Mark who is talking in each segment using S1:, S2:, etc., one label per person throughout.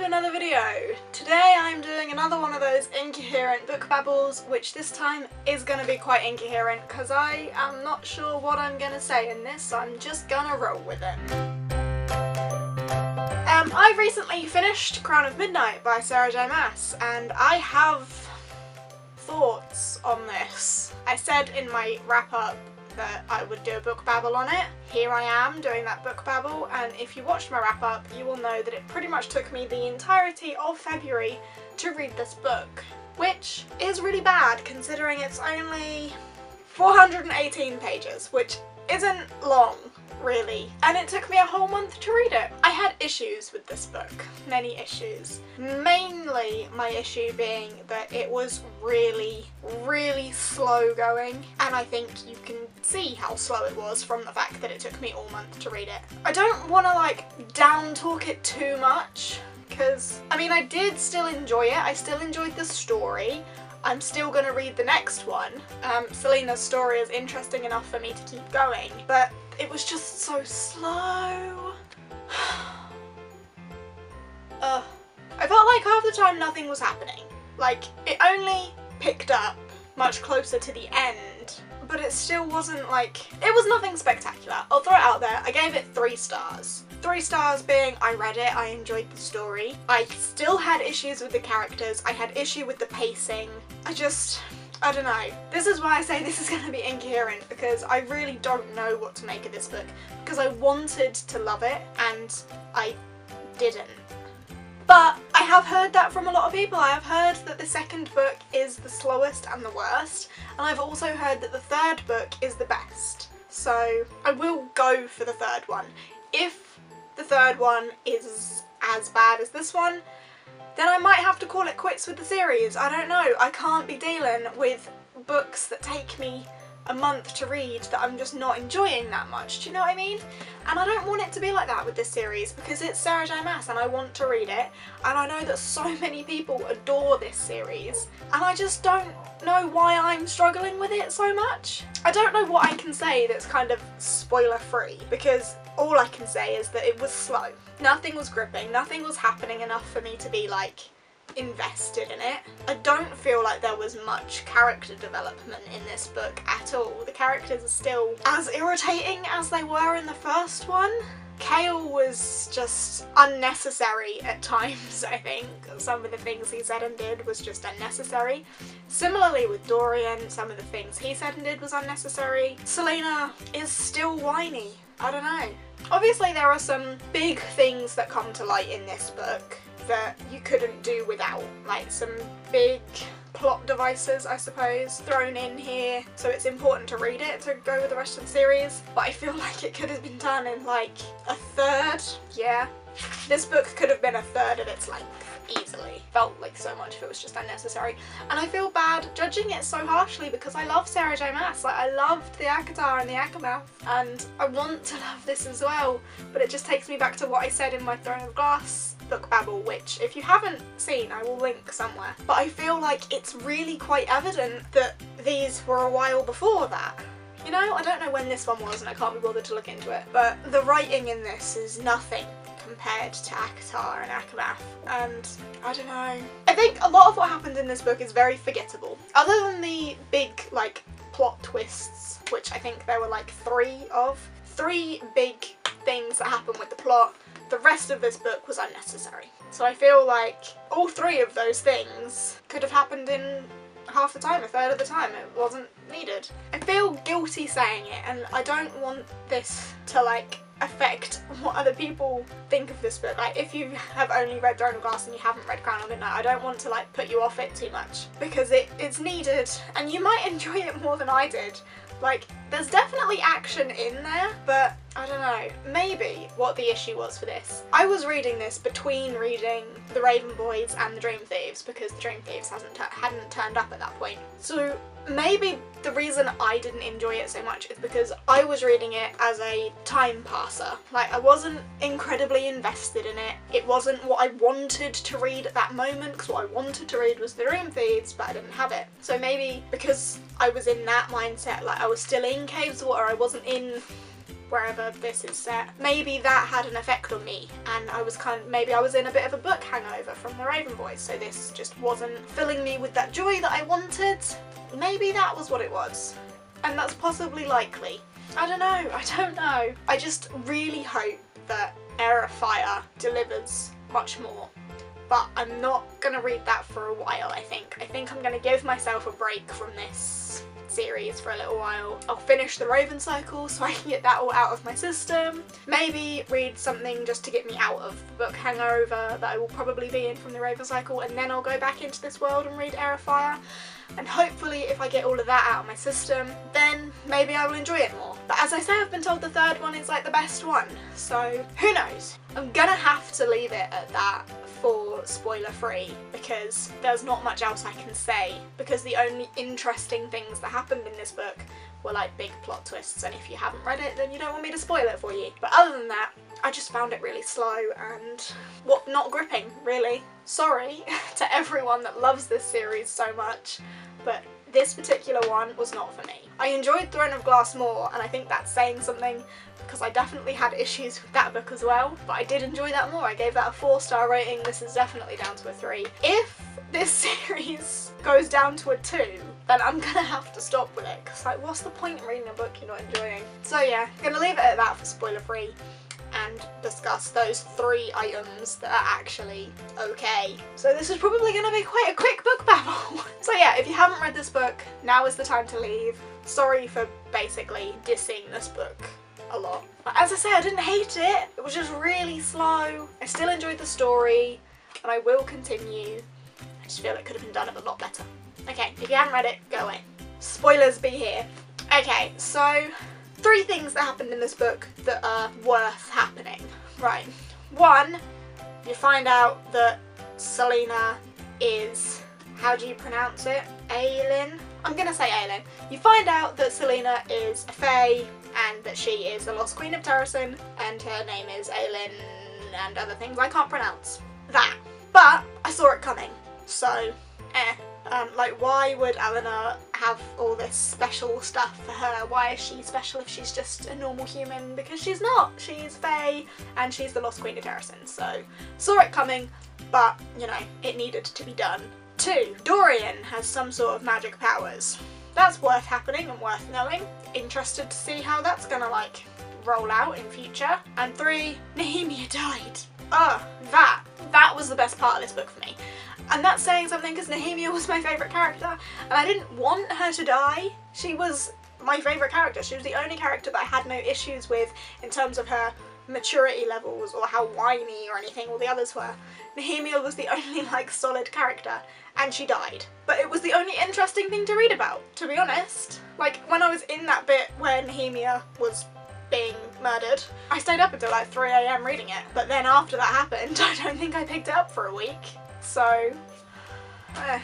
S1: to another video. Today I'm doing another one of those incoherent book babbles, which this time is going to be quite incoherent because I am not sure what I'm going to say in this, so I'm just gonna roll with it. I recently finished Crown of Midnight by Sarah J Maas, and I have thoughts on this. I said in my wrap-up that I would do a book babble on it. Here I am doing that book babble, and if you watched my wrap up you will know that it pretty much took me the entirety of February to read this book, which is really bad considering it's only 418 pages, which isn't long really, and it took me a whole month to read it. I had issues with this book, many issues. Mainly my issue being that it was really slow going, and I think you can see how slow it was from the fact that it took me all month to read it. I don't want to like down talk it too much, because I mean I did still enjoy it, I still enjoyed the story. I'm still going to read the next one. Selena's story is interesting enough for me to keep going, but it was just so slow. I felt like half the time nothing was happening. Like, it only picked up much closer to the end, but it still wasn't like, it was nothing spectacular. I'll throw it out there, I gave it 3 stars. 3 stars being, I read it, I enjoyed the story. I still had issues with the characters, I had issue with the pacing. I don't know. This is why I say this is going to be incoherent, because I really don't know what to make of this book, because I wanted to love it and I didn't. But I have heard that from a lot of people. I have heard that the second book is the slowest and the worst, and I've also heard that the third book is the best. So I will go for the third one. If the third one is as bad as this one, then I might have to call it quits with the series. I don't know. I can't be dealing with books that take me a month to read that I'm just not enjoying that much. Do you know what I mean? And I don't want it to be like that with this series, because it's Sarah J Maas and I want to read it, and I know that so many people adore this series, and I just don't know why I'm struggling with it so much. I don't know what I can say that's kind of spoiler free, because all I can say is that it was slow. Nothing was gripping, nothing was happening enough for me to be like invested in it. I don't feel like there was much character development in this book at all. The characters are still as irritating as they were in the first one. Kale was just unnecessary at times, I think. Some of the things he said and did was just unnecessary. Similarly with Dorian, some of the things he said and did was unnecessary. Selena is still whiny. I don't know. Obviously there are some big things that come to light in this book that you couldn't do without, like some big plot devices, I suppose, thrown in here, so it's important to read it to go with the rest of the series, but I feel like it could have been done in like a third. Yeah, this book could have been a third of its length easily. Felt like so much of it was just unnecessary, and I feel bad judging it so harshly because I love Sarah J Maas. Like, I loved the ACOTAR and the ACOMAF, and I want to love this as well, but it just takes me back to what I said in my Throne of Glass book babble, which if you haven't seen I will link somewhere, but I feel like it's really quite evident that these were a while before that. You know, I don't know when this one was and I can't be bothered to look into it, but the writing in this is nothing compared to ACOTAR and ACOMAF, and I don't know. I think a lot of what happened in this book is very forgettable. Other than the big like plot twists, which I think there were like 3 big things that happened with the plot, the rest of this book was unnecessary. So I feel like all 3 of those things could have happened in half the time, a third of the time. It wasn't needed. I feel guilty saying it, and I don't want this to like affect what other people think of this book. Like, if you have only read Throne of Glass and you haven't read Crown of Midnight, I don't want to like put you off it too much, because it's needed and you might enjoy it more than I did. Like, there's definitely action in there, but I don't know, maybe what the issue was for this. I was reading this between reading The Raven Boys and The Dream Thieves, because The Dream Thieves hadn't turned up at that point. So maybe the reason I didn't enjoy it so much is because I was reading it as a time passer. Like, I wasn't incredibly invested in it. It wasn't what I wanted to read at that moment, because what I wanted to read was The Dream Thieves, but I didn't have it. So maybe because I was in that mindset, like I was still in Caves of Water, I wasn't in wherever this is set. Maybe that had an effect on me, and maybe I was in a bit of a book hangover from the Raven Boys, so this just wasn't filling me with that joy that I wanted. Maybe that was what it was, and that's possibly likely. I don't know. I just really hope that Heir of Fire delivers much more. But I'm not gonna read that for a while, I think. I think I'm gonna give myself a break from this series for a little while. I'll finish the Raven cycle so I can get that all out of my system. Maybe read something just to get me out of the book hangover that I will probably be in from the Raven cycle, and then I'll go back into this world and read Heir of Fire. And hopefully if I get all of that out of my system, then maybe I will enjoy it more. But as I say, I've been told the third one is like the best one, so who knows? I'm gonna have to leave it at that for spoiler free, because there's not much else I can say, because the only interesting things that happened in this book were like big plot twists, and if you haven't read it then you don't want me to spoil it for you. But other than that, I just found it really slow and not gripping, really. Sorry to everyone that loves this series so much, but this particular one was not for me. I enjoyed Throne of Glass more, and I think that's saying something, because I definitely had issues with that book as well, but I did enjoy that more. I gave that a 4-star rating. This is definitely down to a 3. If this series goes down to a 2, then I'm gonna have to stop with it, because like, what's the point in reading a book you're not enjoying? So yeah, I'm gonna leave it at that for spoiler free and discuss those 3 items that are actually okay. So this is probably going to be quite a quick book babble. So yeah, if you haven't read this book, now is the time to leave. Sorry for basically dissing this book a lot. But as I say, I didn't hate it. It was just really slow. I still enjoyed the story, and I will continue. I just feel it could have been done a lot better. Okay, if you haven't read it, go away. Spoilers be here. Okay, so 3 things that happened in this book that are worth happening. Right. 1, you find out that Selena is, how do you pronounce it? Aelin? I'm gonna say Aelin. You find out that Selena is a fae, and that she is the Lost Queen of Terrasen, and her name is Aelin and other things I can't pronounce. That. But I saw it coming, so like, why would Eleanor have all this special stuff for her? Why is she special if she's just a normal human? Because she's not. She's fae, and she's the Lost Queen of Terrasen, so saw it coming, but, you know, it needed to be done. 2, Dorian has some sort of magic powers. That's worth happening and worth knowing. Interested to see how that's gonna, like, roll out in future. And 3, Nehemia died. That was the best part of this book for me. And that's saying something, because Nehemia was my favourite character, and I didn't want her to die. She was my favourite character. She was the only character that I had no issues with in terms of her maturity levels or how whiny or anything all the others were. Nehemia was the only, like, solid character, and she died. But it was the only interesting thing to read about, to be honest. Like, when I was in that bit where Nehemia was being murdered, I stayed up until like 3 AM reading it, but then after that happened, I don't think I picked it up for a week. So, I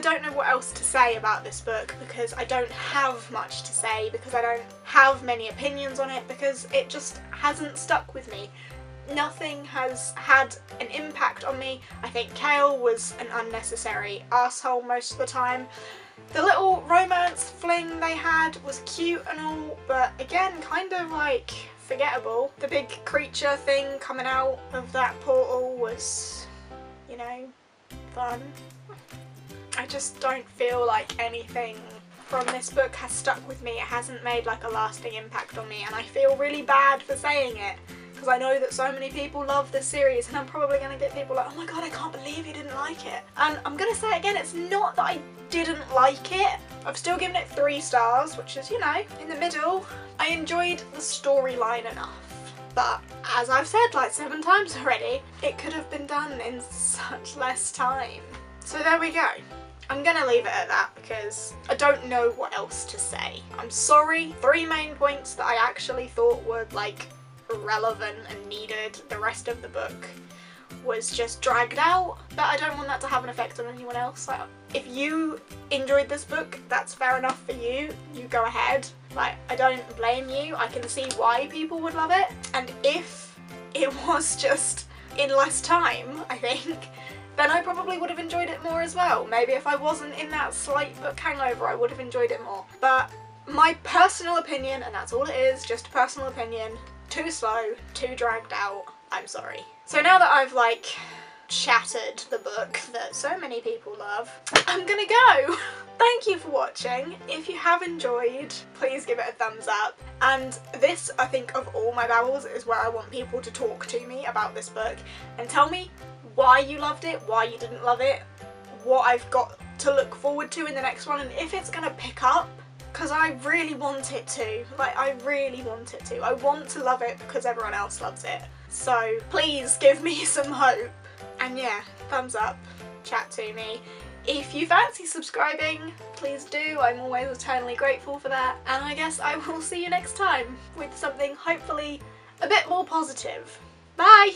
S1: don't know what else to say about this book, because I don't have much to say, because I don't have many opinions on it, because it just hasn't stuck with me. Nothing has had an impact on me. I think Kale was an unnecessary asshole most of the time. The little romance fling they had was cute and all, but again, kind of like forgettable. The big creature thing coming out of that portal was, you know, fun. I just don't feel like anything from this book has stuck with me. It hasn't made like a lasting impact on me, and I feel really bad for saying it, because I know that so many people love this series, and I'm probably going to get people like, oh my god, I can't believe you didn't like it. And I'm going to say it again, it's not that I didn't like it. I've still given it 3 stars, which is, you know, in the middle. I enjoyed the storyline enough. But as I've said like 7 times already, it could have been done in such less time. So there we go. I'm gonna leave it at that, because I don't know what else to say. I'm sorry. 3 main points that I actually thought were like relevant and needed. The rest of the book was just dragged out, but I don't want that to have an effect on anyone else. Like, if you enjoyed this book, that's fair enough for you. You go ahead. Like, I don't blame you. I can see why people would love it. And if it was just in less time, I think, then I probably would have enjoyed it more as well. Maybe if I wasn't in that slight book hangover, I would have enjoyed it more. But my personal opinion, and that's all it is, just a personal opinion, too slow, too dragged out. I'm sorry. So now that I've like shattered the book that so many people love, I'm gonna go. Thank you for watching. If you have enjoyed, please give it a thumbs up. And this, I think, of all my babbles is where I want people to talk to me about this book and tell me why you loved it, why you didn't love it, what I've got to look forward to in the next one, and if it's gonna pick up, because I really want it to. Like, I really want it to. I want to love it because everyone else loves it. So please give me some hope. And yeah, thumbs up, chat to me. If you fancy subscribing, please do. I'm always eternally grateful for that. And I guess I will see you next time with something hopefully a bit more positive. Bye!